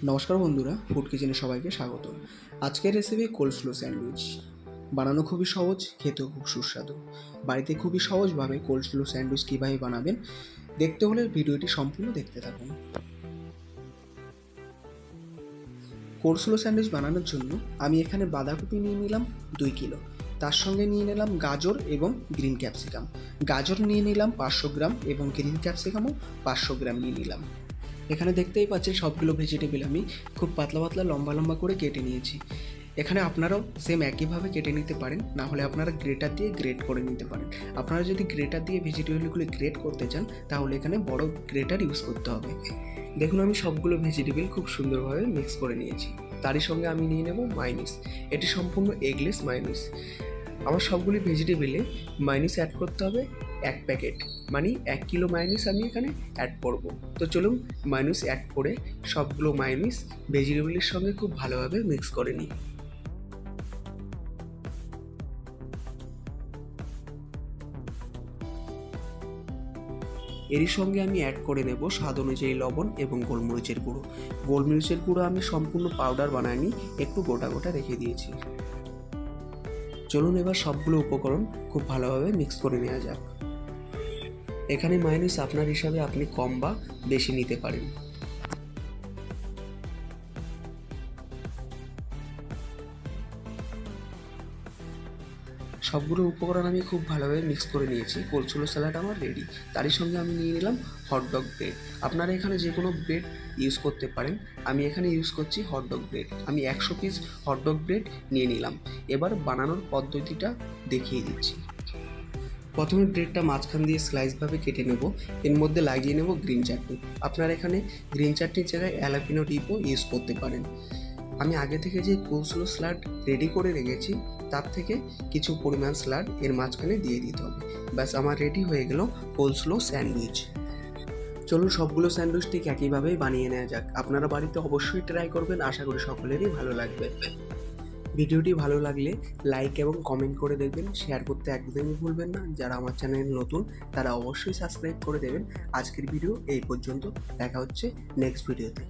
নমস্কার বন্ধুরা, ফুড কিচেনে সবাইকে স্বাগত। আজকের রেসিপি কোলস্লো স্যান্ডউইচ। বানানো খুবই সহজ, খেতেও খুব সুস্বাদু। বাড়িতে খুবই সহজভাবে কোলস্লো স্যান্ডউইচ কীভাবে বানাবেন দেখতে হলে ভিডিওটি সম্পূর্ণ দেখতে থাকুন। কোলস্লো স্যান্ডউইচ বানানোর জন্য আমি এখানে বাঁধাকপি নিয়ে নিলাম 2 কিলো, তার সঙ্গে নিয়ে নিলাম গাজর এবং গ্রিন ক্যাপসিকাম। গাজর নিয়ে নিলাম 500 গ্রাম এবং গ্রিন ক্যাপসিকামও 500 গ্রাম নিয়ে নিলাম। এখানে দেখতেই পাচ্ছেন সবগুলো ভেজিটেবল আমি খুব পাতলা পাতলা লম্বা লম্বা করে কেটে নিয়েছি। এখানে আপনারাও সেম একইভাবে কেটে নিতে পারেন, না হলে আপনারা গ্রেটার দিয়ে গ্রেট করে নিতে পারেন। আপনারা যদি গ্রেটার দিয়ে ভেজিটেবলগুলো গ্রেট করতে চান তাহলে এখানে বড় গ্রেটার ইউজ করতে হবে। দেখুন আমি সবগুলো ভেজিটেবল খুব সুন্দরভাবে মিক্স করে নিয়েছি। তারই সঙ্গে আমি নিয়ে নেব মায়োনিজ। এটি সম্পূর্ণ এগলেস মায়োনিজ। আমার সবগুলি ভেজিটেবলে মায়োনিজ অ্যাড করতে হবে 1 প্যাকেট, মানে 1 কিলো মায়োনিজ আমি এখানে অ্যাড করব। তো চলুন মায়োনিজ অ্যাড করে সবগুলো মায়োনিজ ভেজিটেবলের সঙ্গে খুব ভালোভাবে মিক্স করে নিই। এরই সঙ্গে আমি অ্যাড করে নেব স্বাদ অনুযায়ী লবণ এবং গোলমরিচের গুঁড়ো। গোলমরিচের গুঁড়ো আমি সম্পূর্ণ পাউডার বানাইনি, একটু গোটা গোটা রেখে দিয়েছি। চলুন এবার সবগুলো উপকরণ খুব ভালোভাবে মিক্স করে নেওয়া যাক। এখানে মায়োনিজ আপনার হিসাবে আপনি কম বা বেশি নিতে পারেন। সবগুলো উপকরণ আমি খুব ভালোভাবে মিক্স করে নিয়েছি। কোলস্লো স্যালাড আমার রেডি। তারই সঙ্গে আমি নিয়ে নিলাম হটডগ ব্রেড। আপনারা এখানে যে কোনো ব্রেড ইউজ করতে পারেন, আমি এখানে ইউজ করছি হটডগ ব্রেড। আমি 100 পিস হটডগ ব্রেড নিয়ে নিলাম। এবার বানানোর পদ্ধতিটা দেখিয়ে দিচ্ছি। প্রথমে ব্রেডটা মাঝখান দিয়ে স্লাইসভাবে কেটে নেব, এর মধ্যে লাগিয়ে নেব গ্রিন চাটনি। আপনারা এখানে গ্রিন চাটনির জায়গায় অ্যালাপিনো ডিপও ইউজ করতে পারেন। আমি আগে থেকে যে কোলস্লো স্যালাড রেডি করে রেখেছি তার থেকে কিছু পরিমাণ স্যালাড এর মাঝখানে দিয়ে দিতে হবে। ব্যাস আমার রেডি হয়ে গেল কোলস্লো স্যান্ডউইচ। চলুন সবগুলো স্যান্ডউইচ ঠিক একইভাবেই বানিয়ে নেওয়া যাক। আপনারা বাড়িতে অবশ্যই ট্রাই করবেন, আশা করি সকলেরই ভালো লাগবে। ভিডিওটি ভালো লাগলে লাইক এবং কমেন্ট করে দেবেন, শেয়ার করতে একদমই ভুলবেন না। যারা আমার চ্যানেল নতুন তারা অবশ্যই সাবস্ক্রাইব করে দেবেন। আজকের ভিডিও এই পর্যন্ত, দেখা হচ্ছে নেক্সট ভিডিওতে।